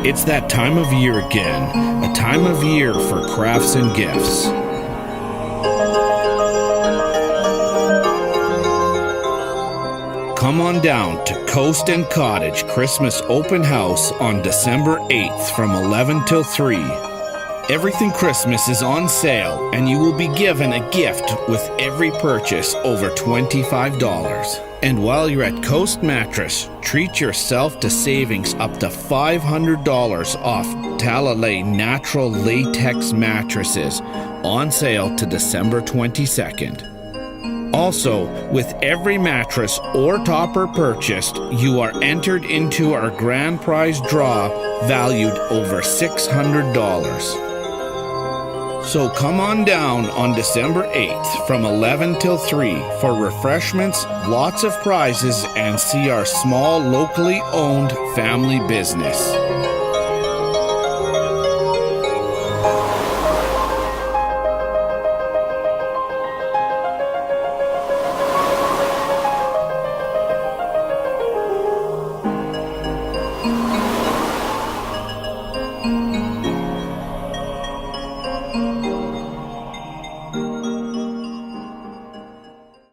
It's that time of year again, a time of year for crafts and gifts. Come on down to Coast and Cottage Christmas Open House on December 8th from 11 till 3. Everything Christmas is on sale, and you will be given a gift with every purchase over $25. And while you're at Coast Mattress, treat yourself to savings up to $500 off Talalay natural latex mattresses on sale to December 22nd. Also, with every mattress or topper purchased, you are entered into our grand prize draw valued over $600. So come on down on December 8th from 11 till 3 for refreshments, lots of prizes, and see our small locally owned family business.